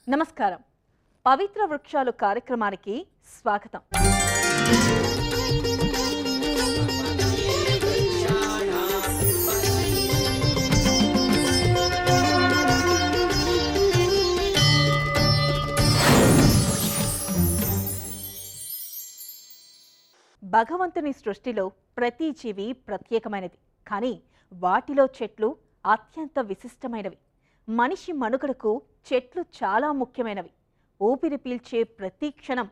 నమస్కారం. పవిత్ర వృక్షాలు కార్యక్రమానికి స్వాగతం. భగవంతుని సృష్టిలో ప్రతి జీవి ప్రత్యేకమైనది. కానీ వాటిలో చెట్లు అత్యంత విశిష్టమైనవి. మనిషి మనుగడకు చెట్లు చాలా ముఖ్యమైనవి. ఊపిరి పీల్చే ప్రతి క్షణం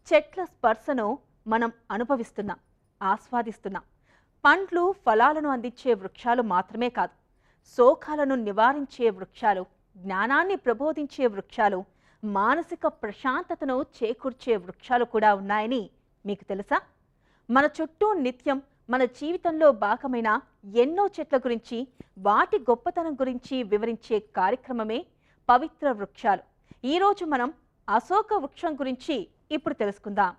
చెట్ల స్పర్శను మనం అనుభవిస్తున్నాం, ఆస్వాదిస్తున్నాం. పండ్లు, ఫలాలను అందించే వృక్షాలు మాత్రమే కాదు, శోకాలను నివారించే వృక్షాలు, జ్ఞానాన్ని ప్రబోధించే వృక్షాలు, మానసిక ప్రశాంతతను చేకూర్చే వృక్షాలు కూడా ఉన్నాయని మీకు తెలుసా? మన చుట్టూ నిత్యం మన జీవితంలో భాగమైన ఎన్నో చెట్ల గురించి, వాటి గొప్పతనం గురించి వివరించే కార్యక్రమమే పవిత్ర వృక్షాలు. ఈరోజు మనం అశోక వృక్షం గురించి ఇప్పుడు తెలుసుకుందాం.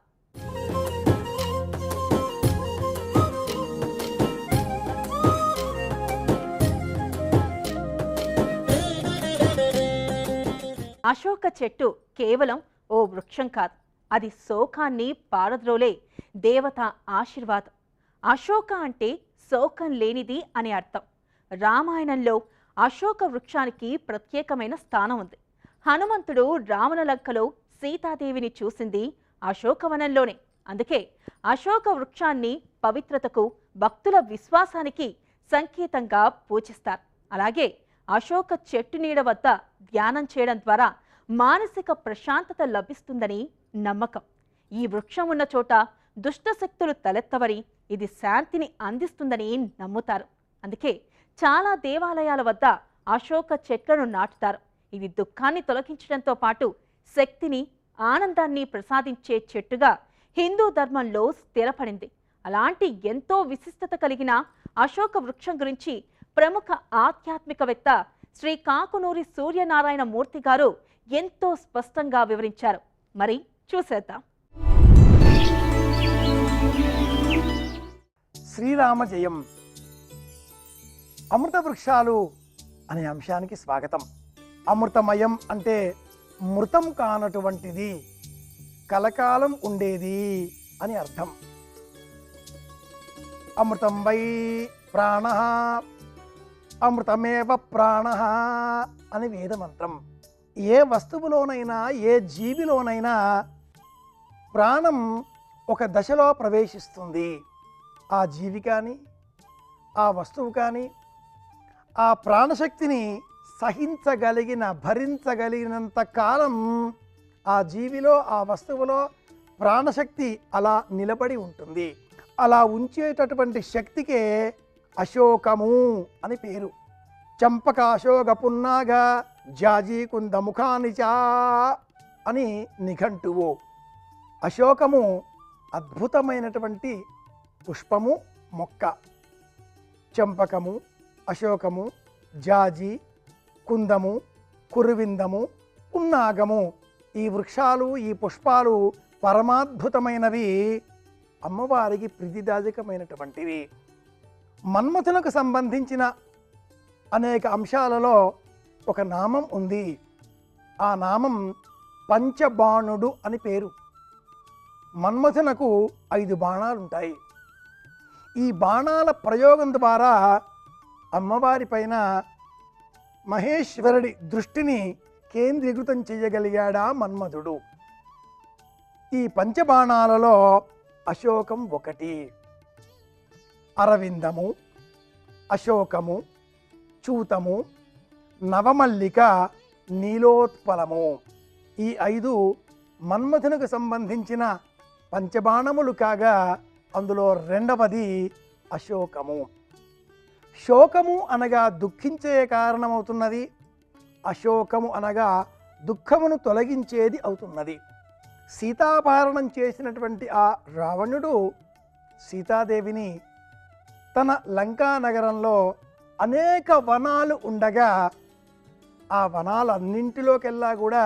అశోక చెట్టు కేవలం ఓ వృక్షం కాదు, అది శోకాన్ని పారద్రోలే దేవత ఆశీర్వాదం. అశోక అంటే శోకం లేనిది అని అర్థం. రామాయణంలో అశోక వృక్షానికి ప్రత్యేకమైన స్థానం ఉంది. హనుమంతుడు రావణ లంకలో సీతాదేవిని చూసింది అశోకవనంలోనే. అందుకే అశోక వృక్షాన్ని పవిత్రతకు, భక్తుల విశ్వాసానికి సంకేతంగా పూజిస్తారు. అలాగే అశోక చెట్టు నీడ వద్ద ధ్యానం చేయడం ద్వారా మానసిక ప్రశాంతత లభిస్తుందని నమ్మకం. ఈ వృక్షం ఉన్న చోట దుష్టశక్తులు తలెత్తవని, ఇది శాంతిని అందిస్తుందని నమ్ముతారు. అందుకే చాలా దేవాలయాల వద్ద అశోక చెట్లను నాటుతారు. ఇది దుఃఖాన్ని తొలగించడంతో పాటు శక్తిని, ఆనందాన్ని ప్రసాదించే చెట్టుగా హిందూ ధర్మంలో స్థిరపడింది. అలాంటి ఎంతో విశిష్టత కలిగిన అశోక వృక్షం గురించి ప్రముఖ ఆధ్యాత్మికవేత్త శ్రీ కాకునూరి సూర్యనారాయణ మూర్తి గారు ఎంతో స్పష్టంగా వివరించారు. మరి చూసేద్దాం. శ్రీరామ జయం. అమృత వృక్షాలు అనే అంశానికి స్వాగతం. అమృతమయం అంటే మృతం కానటువంటిది, కలకాలం ఉండేది అని అర్థం. అమృతం వై ప్రాణ, అమృతమేవ ప్రాణ అని వేదమంత్రం. ఏ వస్తువులోనైనా, ఏ జీవిలోనైనా ప్రాణం ఒక దశలో ప్రవేశిస్తుంది. ఆ జీవి కానీ, ఆ వస్తువు కానీ ఆ ప్రాణశక్తిని సహించగలిగిన, భరించగలిగినంత కాలం ఆ జీవిలో, ఆ వస్తువులో ప్రాణశక్తి అలా నిలబడి ఉంటుంది. అలా ఉంచేటటువంటి శక్తికే అశోకము అని పేరు. చంపక అశోక పున్నాగ జాజీ కుంద ముఖానిచా అని నిఘంటువు. అశోకము అద్భుతమైనటువంటి పుష్పము, మొక్క. చంపకము, అశోకము, జాజి, కుందము, కురువిందము, పున్నాగము, ఈ వృక్షాలు, ఈ పుష్పాలు పరమాద్భుతమైనవి, అమ్మవారికి ప్రీతిదాయకమైనటువంటివి. మన్మథునకు సంబంధించిన అనేక అంశాలలో ఒక నామం ఉంది. ఆ నామం పంచబాణుడు అని పేరు. మన్మథునకు 5 బాణాలుంటాయి. ఈ బాణాల ప్రయోగం ద్వారా అమ్మవారి పైన మహేశ్వరుడి దృష్టిని కేంద్రీకృతం చేయగలిగాడా మన్మథుడు. ఈ పంచబాణాలలో అశోకం ఒకటి. అరవిందము, అశోకము, చూతము, నవమల్లిక, నీలోత్పలము, ఈ 5 మన్మథునకు సంబంధించిన పంచబాణములు కాగా అందులో రెండవది అశోకము. శోకము అనగా దుఃఖించే కారణమవుతున్నది, అశోకము అనగా దుఃఖమును తొలగించేది అవుతున్నది. సీతాపహరణం చేసినటువంటి ఆ రావణుడు సీతాదేవిని తన లంకా నగరంలో అనేక వనాలు ఉండగా ఆ వనాలన్నింటిలోకెల్లా కూడా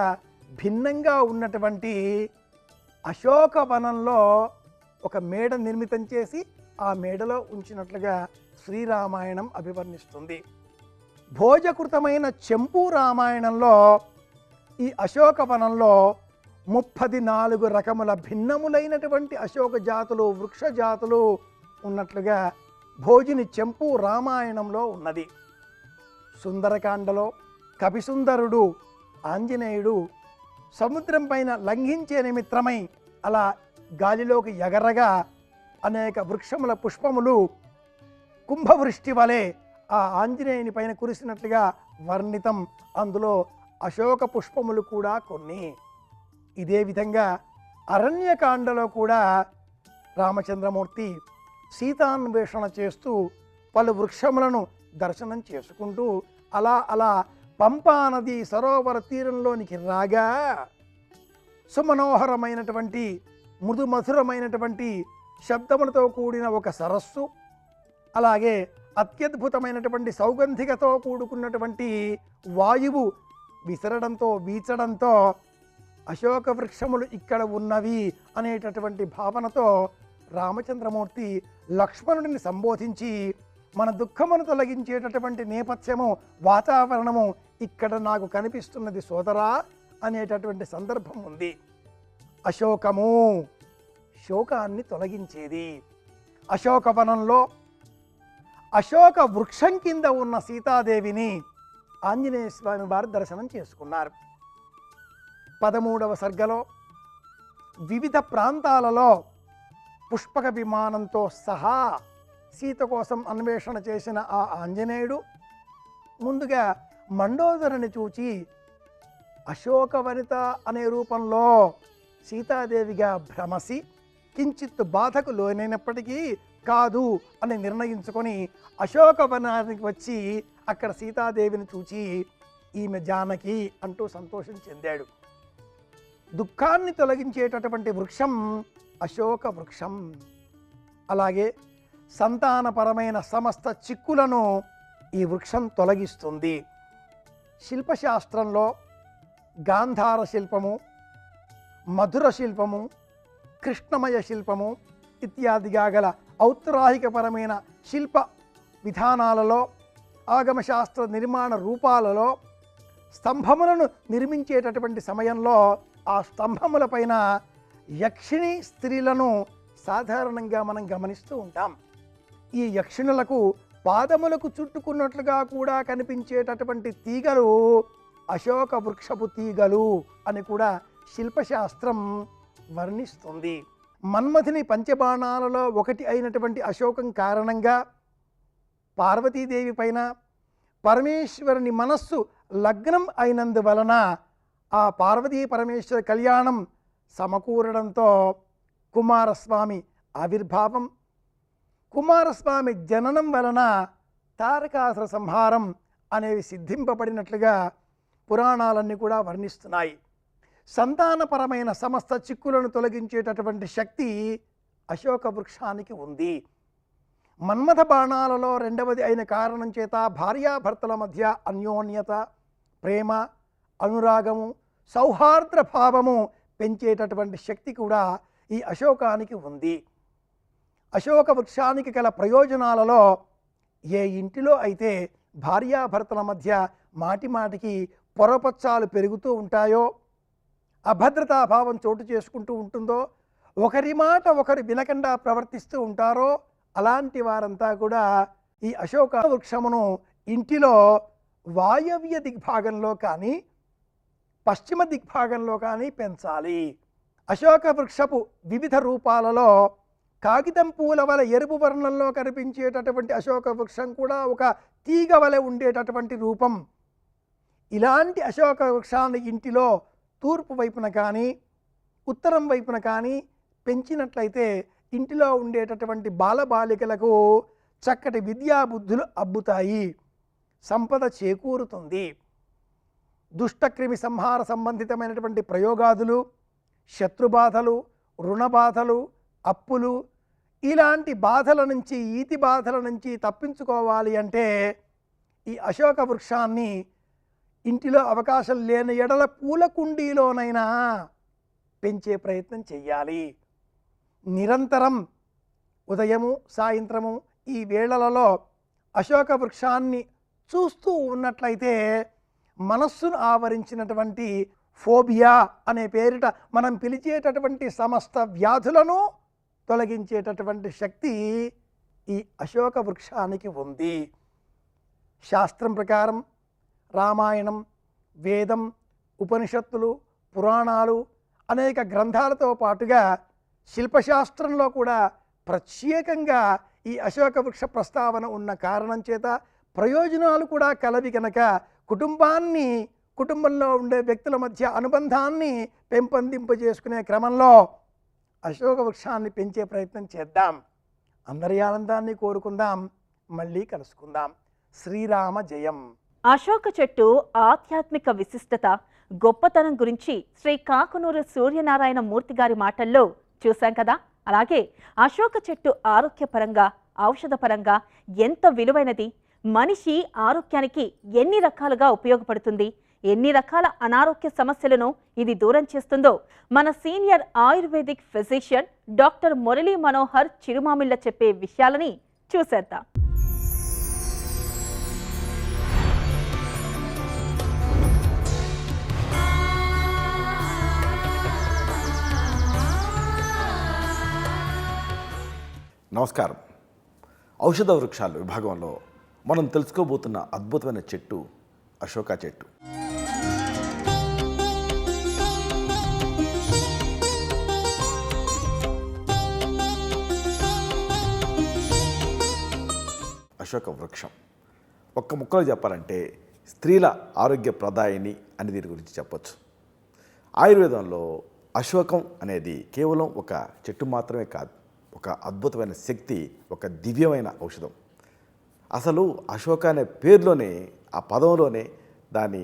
భిన్నంగా ఉన్నటువంటి అశోక వనంలో ఒక మేడ నిర్మితం చేసి ఆ మేడలో ఉంచినట్లుగా శ్రీరామాయణం అభివర్ణిస్తుంది. భోజకృతమైన చెంపు రామాయణంలో ఈ అశోకవనంలో 34 రకముల భిన్నములైనటువంటి అశోక జాతులు, వృక్ష జాతులు ఉన్నట్లుగా భోజిని చెంపు రామాయణంలో ఉన్నది. సుందరకాండలో కపిసుందరుడు ఆంజనేయుడు సముద్రం పైన లంఘించే నిమిత్తమై అలా గాలిలోకి ఎగరగా అనేక వృక్షముల పుష్పములు కుంభవృష్టి వలె ఆ ఆంజనేయుని పైన కురిసినట్లుగా వర్ణితం. అందులో అశోక పుష్పములు కూడా కొన్ని. ఇదే విధంగా అరణ్యకాండలో కూడా రామచంద్రమూర్తి సీతాన్వేషణ చేస్తూ పలు వృక్షములను దర్శనం చేసుకుంటూ అలా పంపా నది సరోవర తీరంలోనికి రాగా సుమనోహరమైనటువంటి మృదుమధురమైనటువంటి శబ్దములతో కూడిన ఒక సరస్సు, అలాగే అత్యద్భుతమైనటువంటి సౌగంధికతో కూడుకున్నటువంటి వాయువు విసరడంతో వీచడంతో అశోక వృక్షములు ఇక్కడ ఉన్నవి అనేటటువంటి భావనతో రామచంద్రమూర్తి లక్ష్మణుడిని సంబోధించి మన దుఃఖమును తొలగించేటటువంటి నేపథ్యము, వాతావరణము ఇక్కడ నాకు కనిపిస్తున్నది సోదరా అనేటటువంటి సందర్భం ఉంది. అశోకము శోకాన్ని తొలగించేది. అశోకవనంలో అశోక వృక్షం కింద ఉన్న సీతాదేవిని ఆంజనేయ స్వామి వారు దర్శనం చేసుకున్నారు. 13వ సర్గలో వివిధ ప్రాంతాలలో పుష్పక విమానంతో సహా సీత కోసం అన్వేషణ చేసిన ఆ ఆంజనేయుడు ముందుగా మండోదరిని చూచి అశోకవనిత అనే రూపంలో సీతాదేవిగా భ్రమసి కించిత్ బాధకు లోనైనప్పటికీ కాదు అని నిర్ణయించుకొని అశోకవనానికి వచ్చి అక్కడ సీతాదేవిని చూచి ఈమె జానకి అంటూ సంతోషం చెందాడు. దుఃఖాన్ని తొలగించేటటువంటి వృక్షం అశోక వృక్షం. అలాగే సంతానపరమైన సమస్త చిక్కులను ఈ వృక్షం తొలగిస్తుంది. శిల్పశాస్త్రంలో గాంధార శిల్పము, మధుర శిల్పము, కృష్ణమయ శిల్పము ఇత్యాదిగా గల ఔత్రాహికపరమైన శిల్ప విధానాలలో, ఆగమశాస్త్ర నిర్మాణ రూపాలలో స్తంభములను నిర్మించేటటువంటి సమయంలో ఆ స్తంభములపైన యక్షిణి స్త్రీలను సాధారణంగా మనం గమనిస్తూ ఉంటాం. ఈ యక్షిణులకు పాదములకు చుట్టుకున్నట్లుగా కూడా కనిపించేటటువంటి తీగలు అశోక వృక్షపు తీగలు అని కూడా శిల్పశాస్త్రం వర్ణిస్తుంది. మన్మథుని పంచబాణాలలో ఒకటి అయినటువంటి అశోకం కారణంగా పార్వతీదేవి పైన పరమేశ్వరుని మనస్సు లగ్నం అయినందువలన ఆ పార్వతీ పరమేశ్వర కళ్యాణం సమకూరడంతో కుమారస్వామి ఆవిర్భావం, కుమారస్వామి జననం వలన తారకాసుర సంహారం అనేవి సిద్ధింపబడినట్లుగా పురాణాలన్నీ కూడా వర్ణిస్తున్నాయి. సంతానపరమైన సమస్త చిక్కులను తొలగించేటటువంటి శక్తి అశోక వృక్షానికి ఉంది. మన్మథ బాణాలలో రెండవది అయిన కారణం చేత భార్యాభర్తల మధ్య అన్యోన్యత, ప్రేమ, అనురాగము, సౌహార్ద్ర భావము పెంచేటటువంటి శక్తి కూడా ఈ అశోకానికి ఉంది. అశోక వృక్షానికి గల ప్రయోజనాలలో ఏ ఇంటిలో అయితే భార్యాభర్తల మధ్య మాటిమాటికి పొరపచ్చాలు పెరుగుతూ ఉంటాయో, అభద్రతాభావం చోటు చేసుకుంటూ ఉంటుందో, ఒకరి మాట ఒకరు వినకుండా ప్రవర్తిస్తూ ఉంటారో అలాంటి వారంతా కూడా ఈ అశోక వృక్షమును ఇంటిలో వాయవ్య దిగ్భాగంలో కానీ పశ్చిమ దిగ్భాగంలో కానీ పెంచాలి. అశోక వృక్షపు వివిధ రూపాలలో కాగితం పూల వలె ఎరుపు వర్ణంలో కనిపించేటటువంటి అశోక వృక్షం కూడా ఒక తీగ వలె ఉండేటటువంటి రూపం. ఇలాంటి అశోక వృక్షాన్ని ఇంటిలో తూర్పు వైపున కానీ ఉత్తరం వైపున కానీ పెంచినట్లయితే ఇంటిలో ఉండేటటువంటి బాలబాలికలకు చక్కటి విద్యాబుద్ధులు అబ్బుతాయి, సంపద చేకూరుతుంది. దుష్టక్రిమి సంహార సంబంధితమైనటువంటి ప్రయోగాదులు, శత్రుబాధలు, రుణబాధలు, అప్పులు ఇలాంటి బాధల నుంచి, ఈతి బాధల నుంచి తప్పించుకోవాలి అంటే ఈ అశోక వృక్షాన్ని ఇంటిలో అవకాశం లేని ఎడల పూల కుండీలోనైనా పెంచే ప్రయత్నం చెయ్యాలి. నిరంతరం ఉదయము సాయంత్రము ఈ వేళలలో అశోక వృక్షాన్ని చూస్తూ ఉన్నట్లయితే మనస్సును ఆవరించినటువంటి ఫోబియా అనే పేరిట మనం పిలిచేటటువంటి సమస్త వ్యాధులను తొలగించేటటువంటి శక్తి ఈ అశోక వృక్షానికి ఉంది. శాస్త్రం ప్రకారం రామాయణం, వేదం, ఉపనిషత్తులు, పురాణాలు అనేక గ్రంథాలతో పాటుగా శిల్పశాస్త్రంలో కూడా ప్రత్యేకంగా ఈ అశోక వృక్ష ప్రస్తావన ఉన్న కారణం చేత ప్రయోజనాలు కూడా కలవి కనుక కుటుంబంలో ఉండే వ్యక్తుల మధ్య అనుబంధాన్ని పెంపొందింపజేసుకునే క్రమంలో అశోక వృక్షాన్ని పెంచే ప్రయత్నం చేద్దాం. అందరి ఆనందాన్ని కోరుకుందాం. మళ్ళీ కలుసుకుందాం. శ్రీరామ జయం. అశోక చెట్టు ఆధ్యాత్మిక విశిష్టత, గొప్పతనం గురించి శ్రీ కాకునూరు సూర్యనారాయణ మూర్తి గారి మాటల్లో చూశాం కదా. అలాగే అశోక చెట్టు ఆరోగ్యపరంగా, ఔషధపరంగా ఎంత విలువైనది, మనిషి ఆరోగ్యానికి ఎన్ని రకాలుగా ఉపయోగపడుతుంది, ఎన్ని రకాల అనారోగ్య సమస్యలను ఇది దూరం చేస్తుందో మన senior ayurvedic physician doctor Murali Manohar Chirumamilla చెప్పే విషయాలని చూసేద్దాం. నమస్కారం. ఔషధ వృక్షాల విభాగంలో మనం తెలుసుకోబోతున్న అద్భుతమైన చెట్టు అశోక చెట్టు. అశోక వృక్షం ఒక్క ముక్కలో చెప్పాలంటే స్త్రీల ఆరోగ్య ప్రదాయిని అని దీని గురించి చెప్పొచ్చు. ఆయుర్వేదంలో అశోకం అనేది కేవలం ఒక చెట్టు మాత్రమే కాదు, ఒక అద్భుతమైన శక్తి, ఒక దివ్యమైన ఔషధం. అసలు అశోక అనే పేరులోనే, ఆ పదంలోనే దాని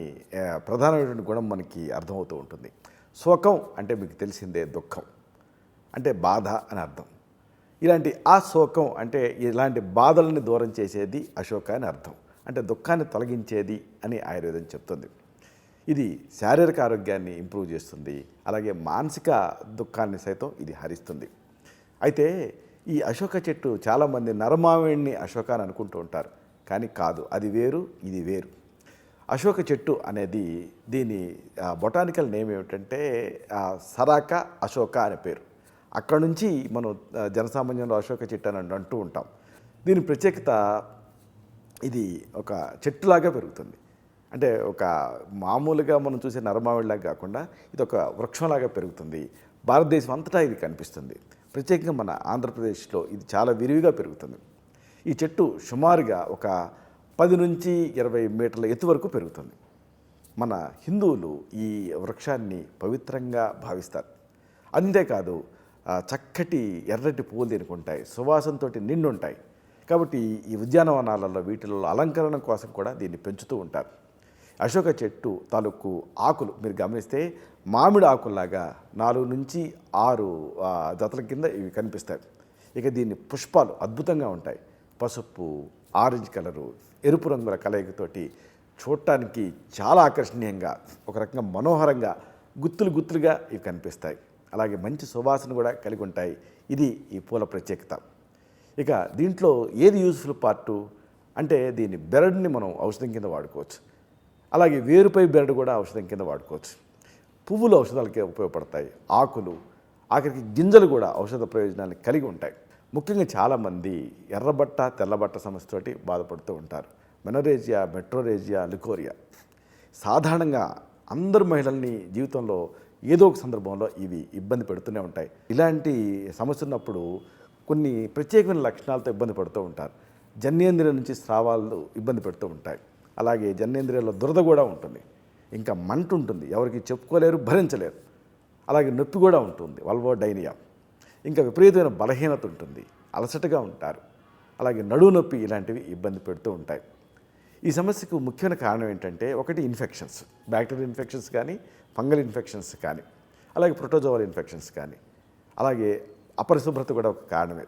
ప్రధానమైనటువంటి గుణం మనకి అర్థమవుతూ ఉంటుంది. శోకం అంటే మీకు తెలిసిందే దుఃఖం, అంటే బాధ అని అర్థం. ఇలాంటి ఆ శోకం అంటే ఇలాంటి బాధలను దూరం చేసేది అశోక అని అర్థం, అంటే దుఃఖాన్ని తొలగించేది అని ఆయుర్వేదం చెప్తుంది. ఇది శారీరక ఆరోగ్యాన్ని ఇంప్రూవ్ చేస్తుంది, అలాగే మానసిక దుఃఖాన్ని సైతం ఇది హరిస్తుంది. అయితే ఈ అశోక చెట్టు చాలామంది నరమావిడిని అశోక అని అనుకుంటూ ఉంటారు, కానీ కాదు, అది వేరు, ఇది వేరు. అశోక చెట్టు అనేది దీని బొటానికల్ నేమ్ ఏమిటంటే సరాక అశోక అనే పేరు. అక్కడ నుంచి మనం జనసామాన్యంలో అశోక చెట్టు అని అంటూ ఉంటాం. దీని ప్రత్యేకత, ఇది ఒక చెట్టులాగా పెరుగుతుంది. అంటే ఒక మామూలుగా మనం చూసే నరమావిడిలాగా కాకుండా ఇది ఒక వృక్షంలాగా పెరుగుతుంది. భారతదేశం అంతటా ఇది కనిపిస్తుంది. ప్రత్యేకంగా మన ఆంధ్రప్రదేశ్లో ఇది చాలా విరివిగా పెరుగుతుంది. ఈ చెట్టు సుమారుగా ఒక 10 నుంచి 20 మీటర్ల ఎత్తు వరకు పెరుగుతుంది. మన హిందువులు ఈ వృక్షాన్ని పవిత్రంగా భావిస్తారు. అంతేకాదు చక్కటి ఎర్రటి పువ్వులు దీనికి ఉంటాయి, సువాసనతో నిండుంటాయి. కాబట్టి ఈ ఉద్యానవనాలలో వీటిలో అలంకరణ కోసం కూడా దీన్ని పెంచుతూ ఉంటారు. అశోక చెట్టు తాలూకు ఆకులు మీరు గమనిస్తే మామిడి ఆకుల్లాగా 4 నుంచి 6 జతల కింద ఇవి కనిపిస్తాయి. ఇక దీని పుష్పాలు అద్భుతంగా ఉంటాయి. పసుపు, ఆరెంజ్ కలరు, ఎరుపు రంగుల కలయికతోటి చూడటానికి చాలా ఆకర్షణీయంగా, ఒక రకంగా మనోహరంగా గుత్తులుగా ఇవి కనిపిస్తాయి. అలాగే మంచి సువాసన కూడా కలిగి ఉంటాయి. ఇది ఈ పూల ప్రత్యేకత. ఇక దీంట్లో ఏది యూజ్ఫుల్ పార్టు అంటే దీని బెరడుని మనం ఔషధం కింద వాడుకోవచ్చు. అలాగే వేరుపై బెరడు కూడా ఔషధం కింద వాడుకోవచ్చు. పువ్వులు ఔషధాలకే ఉపయోగపడతాయి. ఆకులు, ఆఖరికి గింజలు కూడా ఔషధ ప్రయోజనాన్ని కలిగి ఉంటాయి. ముఖ్యంగా చాలామంది ఎర్రబట్ట, తెల్లబట్ట సమస్యతోటి బాధపడుతూ ఉంటారు. Menorrhagia, మెట్రోరేజియా, leucorrhoea. సాధారణంగా అందరు మహిళల్ని జీవితంలో ఏదో ఒక సందర్భంలో ఇవి ఇబ్బంది పెడుతూనే ఉంటాయి. ఇలాంటి సమస్య ఉన్నప్పుడు కొన్ని ప్రత్యేకమైన లక్షణాలతో ఇబ్బంది పడుతూ ఉంటారు. జన్నేంద్రియం నుంచి స్రావాలు ఇబ్బంది పెడుతూ ఉంటాయి. అలాగే జన్నేంద్రియాల్లో దురద కూడా ఉంటుంది. ఇంకా మంట ఉంటుంది, ఎవరికి చెప్పుకోలేరు, భరించలేరు. అలాగే నొప్పి కూడా ఉంటుంది, వల్వోడైనియా. ఇంకా విపరీతమైన బలహీనత ఉంటుంది, అలసటగా ఉంటారు. అలాగే నడుము నొప్పి, ఇలాంటివి ఇబ్బంది పెడుతూ ఉంటాయి. ఈ సమస్యకు ముఖ్యమైన కారణం ఏంటంటే, ఒకటి ఇన్ఫెక్షన్స్, బ్యాక్టీరియల్ ఇన్ఫెక్షన్స్ కానీ, ఫంగల్ ఇన్ఫెక్షన్స్ కానీ, అలాగే ప్రోటోజోవల్ ఇన్ఫెక్షన్స్ కానీ, అలాగే అపరిశుభ్రత కూడా ఒక కారణమే.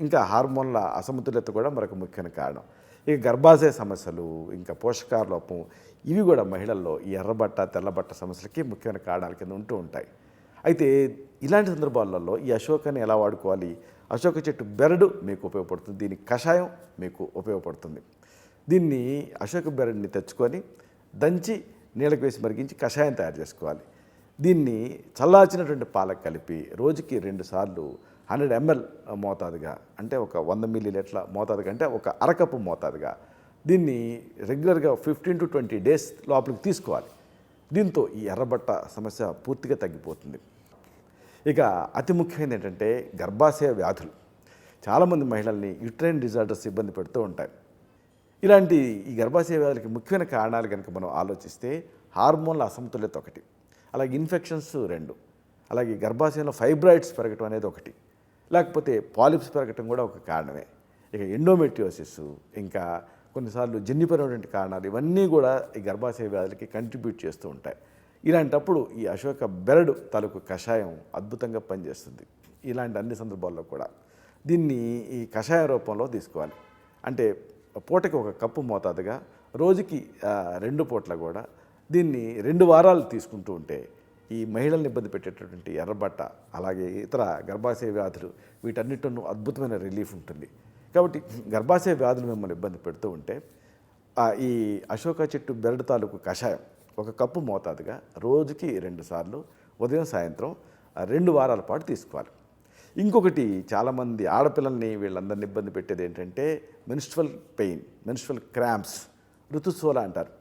ఇంకా హార్మోన్ల అసమతుల్యత కూడా మరొక ముఖ్యమైన కారణం. ఇక గర్భాశయ సమస్యలు, ఇంకా పోషకాహార లోపం, ఇవి కూడా మహిళల్లో ఈ ఎర్రబట్ట, తెల్లబట్ట సమస్యలకి ముఖ్యమైన కారణాల కింద ఉంటూ ఉంటాయి. అయితే ఇలాంటి సందర్భాలలో ఈ అశోకాన్ని ఎలా వాడుకోవాలి? అశోక చెట్టు బెరడు మీకు ఉపయోగపడుతుంది, దీని కషాయం మీకు ఉపయోగపడుతుంది. దీన్ని అశోక బెరడుని తెచ్చుకొని దంచి నీళ్ళకు వేసి మరిగించి కషాయం తయారు చేసుకోవాలి. దీన్ని చల్లార్చినటువంటి పాలకు కలిపి రోజుకి 2 సార్లు 100 ml మోతాదుగా, అంటే ఒక 100 ml మోతాదుగా, అంటే ఒక అరకప్పు మోతాదుగా దీన్ని రెగ్యులర్గా 15 to 20 days లోపలికి తీసుకోవాలి. దీంతో ఈ ఎర్రబట్ట సమస్య పూర్తిగా తగ్గిపోతుంది. ఇక అతి ముఖ్యమైనది ఏంటంటే గర్భాశయ వ్యాధులు. చాలామంది మహిళల్ని యూట్రైన్ డిజార్డర్స్ ఇబ్బంది పెడుతూ ఉంటాయి. ఇలాంటి ఈ గర్భాశయ వ్యాధులకి ముఖ్యమైన కారణాలు కనుక మనం ఆలోచిస్తే హార్మోన్ల అసమతుల్యత ఒకటి, అలాగే ఇన్ఫెక్షన్స్ 2, అలాగే గర్భాశయంలో ఫైబ్రాయిడ్స్ పెరగటం అనేది ఒకటి, లేకపోతే పాలిప్స్ పెరగటం కూడా ఒక కారణమే. ఇక ఎండోమెట్రియోసిస్, ఇంకా కొన్నిసార్లు జన్యుపరమైనటువంటి కారణాలు, ఇవన్నీ కూడా ఈ గర్భాశయ వ్యాధులకి కంట్రిబ్యూట్ చేస్తూ ఉంటాయి. ఇలాంటప్పుడు ఈ అశోక బెరడు తాలూకు కషాయం అద్భుతంగా పనిచేస్తుంది. ఇలాంటి అన్ని సందర్భాల్లో కూడా దీన్ని ఈ కషాయ రూపంలో తీసుకోవాలి. అంటే పూటకి 1 కప్పు మోతాదుగా రోజుకి 2 పూట్ల కూడా దీన్ని 2 వారాలు తీసుకుంటూ ఉంటే ఈ మహిళల్ని ఇబ్బంది పెట్టేటటువంటి ఎర్రబట్ట, అలాగే ఇతర గర్భాశయ వ్యాధులు, వీటన్నిటిను అద్భుతమైన రిలీఫ్ ఉంటుంది. కాబట్టి గర్భాశయ వ్యాధులు మిమ్మల్ని ఇబ్బంది పెడుతూ ఉంటే ఈ అశోక చెట్టు బెరడు తాలూకు కషాయం 1 కప్పు మోతాదుగా రోజుకి 2 సార్లు ఉదయం సాయంత్రం 2 వారాల పాటు తీసుకోవాలి. ఇంకొకటి, చాలామంది ఆడపిల్లల్ని వీళ్ళందరినీ ఇబ్బంది పెట్టేది ఏంటంటే మెన్స్ట్రువల్ పెయిన్, మెన్స్ట్రువల్ క్రాంప్స్, ఋతుస్వల అంటారు.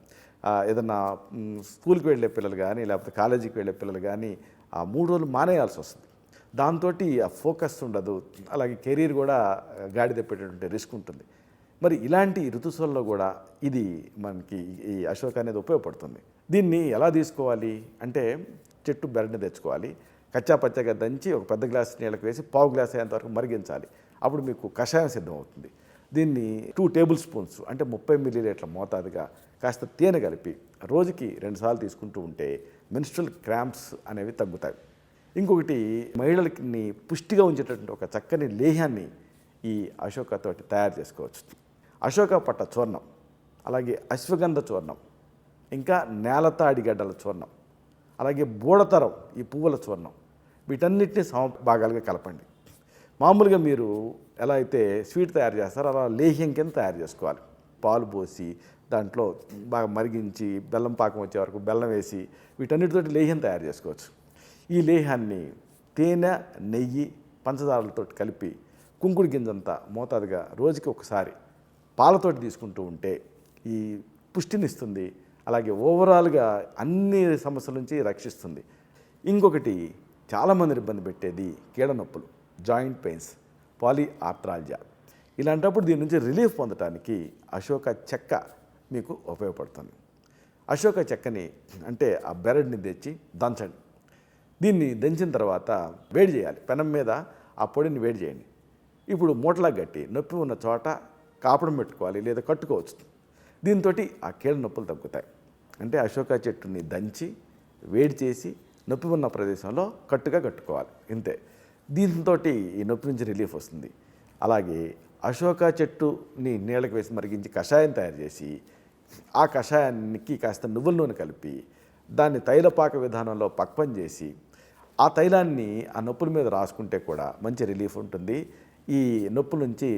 ఏదన్నా స్కూల్కి వెళ్ళే పిల్లలు కానీ, లేకపోతే కాలేజీకి వెళ్ళే పిల్లలు కానీ 3 రోజులు మానేయాల్సి వస్తుంది. దాంతో ఆ ఫోకస్ ఉండదు, అలాగే కెరీర్ కూడా గాడి తప్పేటటువంటి రిస్క్ ఉంటుంది. మరి ఇలాంటి ఋతుస్వలలో కూడా ఇది మనకి ఈ అశోక అనేది ఉపయోగపడుతుంది. దీన్ని ఎలా తీసుకోవాలి అంటే చెట్టు బెరడుని తెచ్చుకోవాలి, కచ్చా పచ్చగా దంచి ఒక పెద్ద గ్లాస్ నీళ్ళకి వేసి పావు గ్లాస్ అయ్యేంత వరకు మరిగించాలి. అప్పుడు మీకు కషాయం సిద్ధమవుతుంది. దీన్ని 2 టేబుల్ స్పూన్స్, అంటే 30 ml మోతాదుగా కాస్త తేనె కలిపి రోజుకి 2 సార్లు తీసుకుంటూ ఉంటే మెన్స్ట్రువల్ క్రాంప్స్ అనేవి తగ్గుతాయి. ఇంకొకటి, మహిళలకి పుష్టిగా ఉంచేటటువంటి ఒక చక్కని లేహ్యాన్ని ఈ అశోకతోటి తయారు చేసుకోవచ్చు. అశోక పట్ట చూర్ణం, అలాగే అశ్వగంధ చూర్ణం, ఇంకా నేలతాడి గడ్డల చూర్ణం, అలాగే బూడతరం ఈ పువ్వుల చూర్ణం, వీటన్నిటిని సమభాగాలుగా కలపండి. మామూలుగా మీరు ఎలా అయితే స్వీట్ తయారు చేస్తారో అలా లేహ్యం కింద తయారు చేసుకోవాలి. పాలు పోసి దాంట్లో బాగా మరిగించి బెల్లం పాకం వచ్చే వరకు బెల్లం వేసి వీటన్నిటితోటి లేహ్యం తయారు చేసుకోవచ్చు. ఈ లేహ్యాన్ని తేనె, నెయ్యి, పంచదారలతో కలిపి కుంకుడు గింజంత మోతాదుగా రోజుకి 1 సారి పాలతోటి తీసుకుంటూ ఉంటే ఈ పుష్టినిస్తుంది, అలాగే ఓవరాల్గా అన్ని సమస్యల నుంచి రక్షిస్తుంది. ఇంకొకటి, చాలామందిని ఇబ్బంది పెట్టేది కీళ్ళ నొప్పులు, జాయింట్ పెయిన్స్, పాలిఆర్త్రాల్జియా. ఇలాంటప్పుడు దీని నుంచి రిలీఫ్ పొందడానికి అశోక చెక్క మీకు ఉపయోగపడుతుంది. అశోక చెక్కని, అంటే ఆ బెరడుని తెచ్చి దంచండి. దీన్ని దంచిన తర్వాత వేడి చేయాలి, పెనం మీద ఆ పొడిని వేడి చేయండి. ఇప్పుడు మూటలా గట్టి నొప్పి ఉన్న చోట కాపడం పెట్టుకోవాలి, లేదా కట్టుకోవచ్చు. దీంతో ఆ కీళ్ళ నొప్పులు తగ్గుతాయి. అంటే అశోక చెట్టుని దంచి వేడి చేసి నొప్పి ఉన్న ప్రదేశంలో కట్టుగా కట్టుకోవాలి, ఇంతే. దీంతో ఈ నొప్పి నుంచి రిలీఫ్ వస్తుంది. అలాగే అశోక చెట్టుని నీళ్ళకి వేసి మరిగించి కషాయం తయారు చేసి ఆ కషాయానికి కాస్త నువ్వుల నూనె కలిపి దాన్ని తైలపాక విధానంలో పక్వం చేసి ఆ తైలాన్ని ఆ నొప్పుల మీద రాసుకుంటే కూడా మంచి రిలీఫ్ ఉంటుంది. ఈ నొప్పుల నుంచి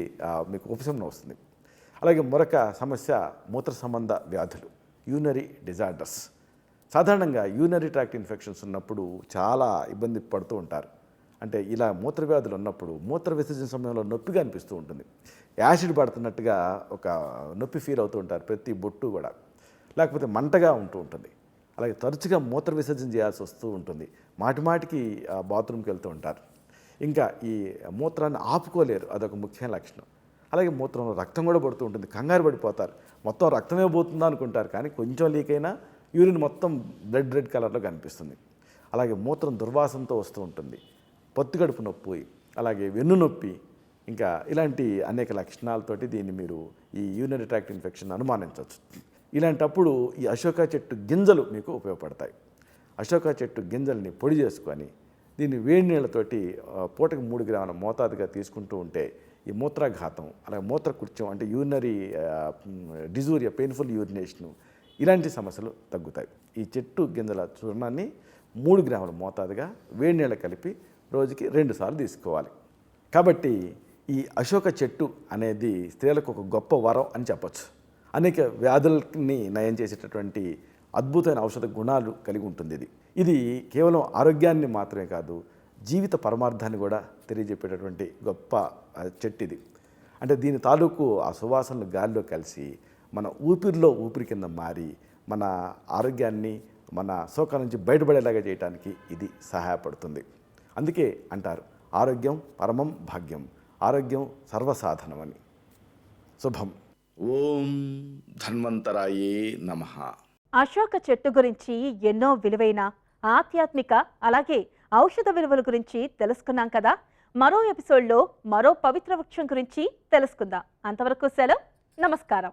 మీకు ఉపశమనం వస్తుంది. అలాగే మరొక సమస్య మూత్ర సంబంధ వ్యాధులు, యూరినరీ డిజార్డర్స్. సాధారణంగా యూరినరీ ట్రాక్ట్ ఇన్ఫెక్షన్స్ ఉన్నప్పుడు చాలా ఇబ్బంది పడుతూ ఉంటారు. అంటే ఇలా మూత్ర వ్యాధులు ఉన్నప్పుడు మూత్ర విసర్జన సమయంలో నొప్పిగా అనిపిస్తూ ఉంటుంది, యాసిడ్ పడుతున్నట్టుగా ఒక నొప్పి ఫీల్ అవుతూ ఉంటారు ప్రతి బొట్టు కూడా, లేకపోతే మంటగా ఉంటూ ఉంటుంది. అలాగే తరచుగా మూత్ర విసర్జన చేయాల్సి వస్తూ ఉంటుంది, మాటిమాటికి బాత్రూమ్కి వెళ్తూ ఉంటారు. ఇంకా ఈ మూత్రాన్ని ఆపుకోలేరు, అదొక ముఖ్య లక్షణం. అలాగే మూత్రంలో రక్తం కూడా పడుతూ ఉంటుంది, కంగారు పడిపోతారు, మొత్తం రక్తమే పోతుందా అనుకుంటారు, కానీ కొంచెం లీక్ అయినా యూరిన్ మొత్తం రెడ్ కలర్లో కనిపిస్తుంది. అలాగే మూత్రం దుర్వాసనతో వస్తూ ఉంటుంది, పొత్తికడుపు నొప్పి, అలాగే వెన్ను నొప్పి, ఇంకా ఇలాంటి అనేక లక్షణాలతోటి దీన్ని మీరు ఈ యూరినరీ ట్రాక్ట్ ఇన్ఫెక్షన్ అనుమానించవచ్చు. ఇలాంటప్పుడు ఈ అశోక చెట్టు గింజలు మీకు ఉపయోగపడతాయి. అశోక చెట్టు గింజల్ని పొడి చేసుకొని దీన్ని వేడి నీళ్ళతోటి పూటకు 3 గ్రాముల మోతాదుగా తీసుకుంటూ ఉంటే ఈ మూత్రాఘాతం, అలాగే మూత్రకృత్యం, అంటే యూరినరీ డిజూరియా, పెయిన్ఫుల్ యూరినేషను, ఇలాంటి సమస్యలు తగ్గుతాయి. ఈ చెట్టు గింజల చూర్ణాన్ని 3 గ్రాముల మోతాదుగా వేడి నీళ్ళ కలిపి రోజుకి 2 సార్లు తీసుకోవాలి. కాబట్టి ఈ అశోక చెట్టు అనేది స్త్రీలకు ఒక గొప్ప వరం అని చెప్పచ్చు. అనేక వ్యాధుల్ని నయం చేసేటటువంటి అద్భుతమైన ఔషధ గుణాలు కలిగి ఉంటుంది. ఇది కేవలం ఆరోగ్యాన్ని మాత్రమే కాదు, జీవిత పరమార్థాన్ని కూడా తెలియజెప్పేటటువంటి గొప్ప చెట్టు ఇది. అంటే దీని తాలూకు ఆ సువాసనలు గాలిలో కలిసి మన ఊపిరిలో ఊపిరి కింద మారి మన ఆరోగ్యాన్ని, మన శోకాల నుంచి బయటపడేలాగా చేయడానికి ఇది సహాయపడుతుంది. అందుకే అంటారు, ఆరోగ్యం పరమం భాగ్యం, ఆరోగ్యం సర్వసాధనమని. శుభం. ఓం ధన్వంతరాయే నమః. అశోక చెట్టు గురించి ఎన్నో విలువైన ఆధ్యాత్మిక అలాగే ఔషధ విలువల గురించి తెలుసుకున్నాం కదా. మరో ఎపిసోడ్లో మరో పవిత్ర వృక్షం గురించి తెలుసుకుందాం. అంతవరకు సెలవు. నమస్కారం.